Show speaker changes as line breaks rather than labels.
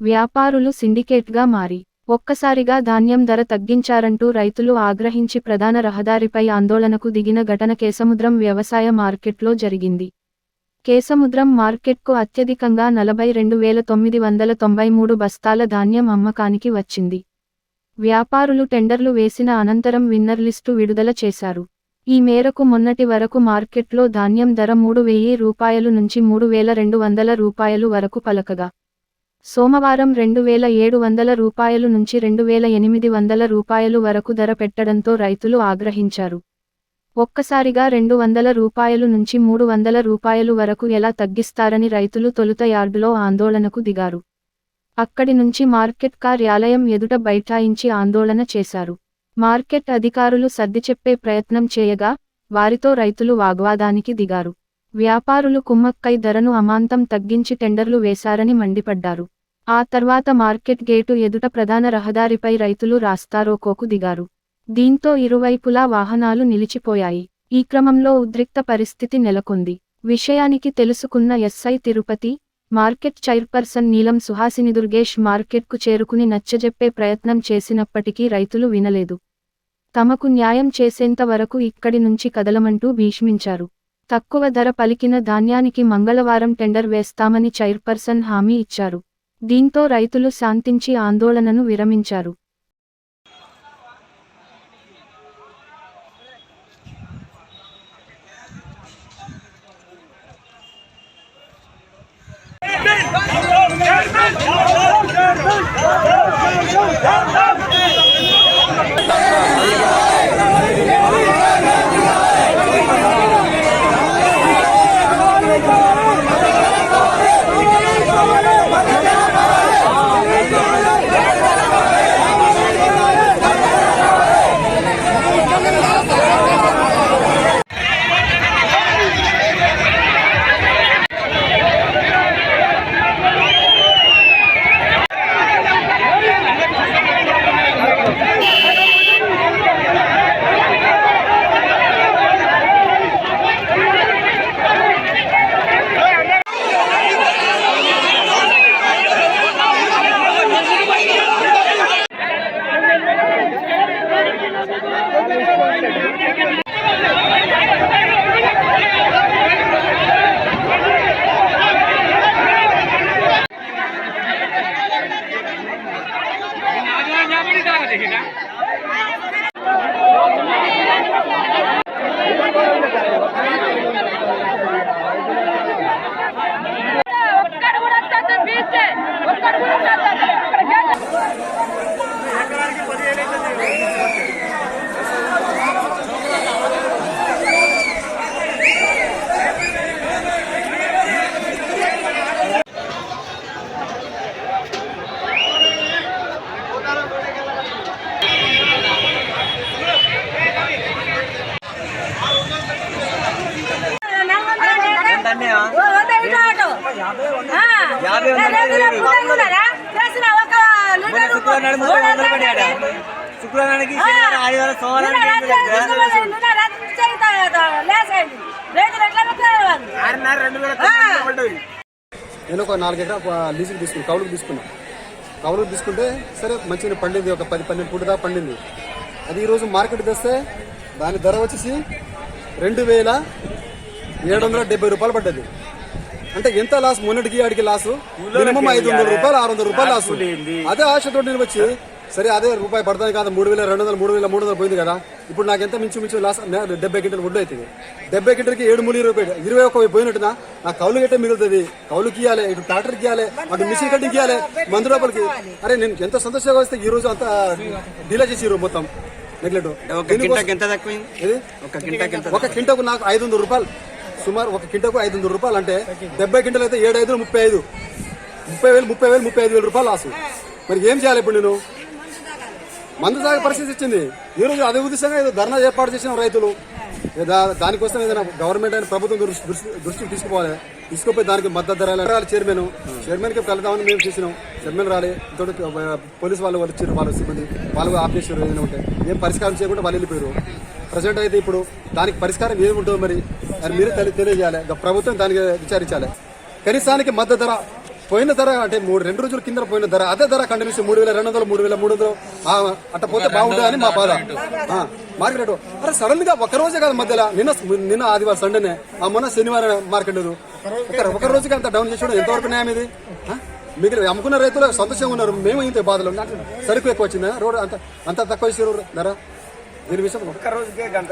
వ్యాపారులు సిండికేట్గా మారి ఒక్కసారిగా ధాన్యం ధర తగ్గించారంటూ రైతులు ఆగ్రహించి ప్రధాన రహదారిపై ఆందోళనకు దిగిన ఘటన కేసముద్రం వ్యవసాయ మార్కెట్లో జరిగింది. కేసముద్రం మార్కెట్కు అత్యధికంగా 42,993 బస్తాల ధాన్యం అమ్మకానికి వచ్చింది. వ్యాపారులు టెండర్లు వేసిన అనంతరం విన్నర్ లిస్టు విడుదల చేశారు. ఈ మేరకు మొన్నటి వరకు మార్కెట్లో ధాన్యం ధర 3,000 రూపాయలు నుంచి 3,200 రూపాయలు వరకు పలకగా, సోమవారం 2,700 రూపాయలు నుంచి 2,800 రూపాయలు వరకు ధర పెట్టడంతో రైతులు ఆగ్రహించారు. ఒక్కసారిగా 200 రూపాయలు నుంచి 300 రూపాయలు వరకు ఎలా తగ్గిస్తారని రైతులు తొలుత యార్డులో ఆందోళనకు దిగారు. అక్కడి నుంచి మార్కెట్ కార్యాలయం ఎదుట బైఠాయించి ఆందోళన చేశారు. మార్కెట్ అధికారులు సర్దిచెప్పే ప్రయత్నం చేయగా, వారితో రైతులు వాగ్వాదానికి దిగారు. వ్యాపారులు కుమ్మక్కై ధరను అమాంతం తగ్గించి టెండర్లు వేశారని మండిపడ్డారు. ఆ తర్వాత మార్కెట్ గేటు ఎదుట ప్రధాన రహదారిపై రైతులు రాస్తారోకోకు దిగారు. దీంతో ఇరువైపులా వాహనాలు నిలిచిపోయాయి. ఈ క్రమంలో ఉద్రిక్త పరిస్థితి నెలకొంది. విషయానికి తెలుసుకున్న ఎస్ఐ తిరుపతి, మార్కెట్ చైర్పర్సన్ నీలం సుహాసిని దుర్గేష్ మార్కెట్కు చేరుకుని నచ్చజెప్పే ప్రయత్నం చేసినప్పటికీ రైతులు వినలేదు. తమకు న్యాయం చేసేంత వరకు ఇక్కడి నుంచి కదలమంటూ భీష్మించారు. తక్కువ ధర పలికిన ధాన్యానికి మంగళవారం టెండర్ వేస్తామని చైర్పర్సన్ హామీ ఇచ్చారు. దీంతో రైతులు శాంతించి ఆందోళనను విరమించారు.
శుక్రవారానికి ఆదివారం సోమవారం
నేను ఒక 4 ఎకరా లీజుకి తీసుకున్నాను, కౌలుకు తీసుకుంటే సరే మంచిగా పండింది. ఒక 10-12 పూట దాకా పండింది. అది ఈరోజు మార్కెట్ తెస్తే దాని ధర వచ్చేసి 2,770 రూపాయలు పడ్డది. అంటే ఎంత లాస్? మొన్నటికి ఆడికి లాసు మినిమం 500 రూపాయలు 600 రూపాయలు లాసు. అదే ఆశతో నేను వచ్చి సరే అదే రూపాయి పడతాను కాదు, 3,200 3,300 పోయింది కదా. ఇప్పుడు నాకు ఎంత మించు లాస్ 70 క్వింటల్ వడ్డు అవుతుంది. 70 క్వింటల్కి 7 రూపాయలు 21 పోయినట్టునా నాకు కౌలు గట్టే మిగులుతుంది. కౌలుకి ఇవ్వాలి, ఇటు ట్రాక్టర్కి ఇవ్వాలి, అటు మిషన్ కట్టింగ్ ఇవ్వాలి, 100 రూపాయలకి. అరే నేను ఎంత సంతోషంగా వస్తే ఈ రోజు అంత డీలా చేసి మొత్తం నెగ్లెట్. ఒక కింటకు నాకు 500 రూపాయలు, సుమారు ఒక కింటకు 500 రూపాయలు. అంటే 70 క్వింటల్ అయితే 7,500 35,000 రూపాయలు లాసు. మరి ఏం చేయాలి ఇప్పుడు? నేను మందు తాగే పరిస్థితి వచ్చింది. ఈ రోజు అదే ఉద్దేశంగా ఏదో ధర్నా ఏర్పాటు చేసిన రైతులు. దానికోసం ఏదైనా గవర్నమెంట్ అయిన ప్రభుత్వం దృష్టికి తీసుకుపోయి దానికి మద్దతు ధర చైర్మన్ కి కలుద్దామని మేము చేసినాం. చైర్మన్ రాలే, పోలీసు వాళ్ళు వచ్చారు, వాళ్ళ సిబ్బంది వాళ్ళు ఆపేసారు. ఏదైనా ఉంటే ఏం పరిష్కారం చేయకుండా వాళ్ళు వెళ్ళిపోయారు. ప్రజెంట్ అయితే ఇప్పుడు దానికి పరిష్కారం ఏమి ఉంటుందో మరి మీరే తెలియజేయాలి. ప్రభుత్వం దానికి విచారించాలి. కనీసానికి మద్దతు ధర పోయిన ధర అంటే 2 రోజుల కింద పోయిన ధర అదే ధర కంటిన్యూస్ 3,200 3,300 అట్లా పోతే బాగుంటుందని మా బాధ. మార్కెట్ రేటు అరే సడన్ గా ఒక రోజే కాదు మధ్యలో నిన్న ఆదివారం సండేనే మొన్న శనివారం మార్కెట్ ఒక రోజుకి అంత డౌన్ చేసి ఎంతవరకు న్యాయం ఇది? మిగిలిన అమ్ముకున్న రైతులు సంతోషంగా ఉన్నారు, మేము ఇంత బాధలు సరుకు ఎక్కువ వచ్చిందా రోడ్ అంత తక్కువ వేసారు ధర దీని విషయం
ఒక్క రోజుకే గంట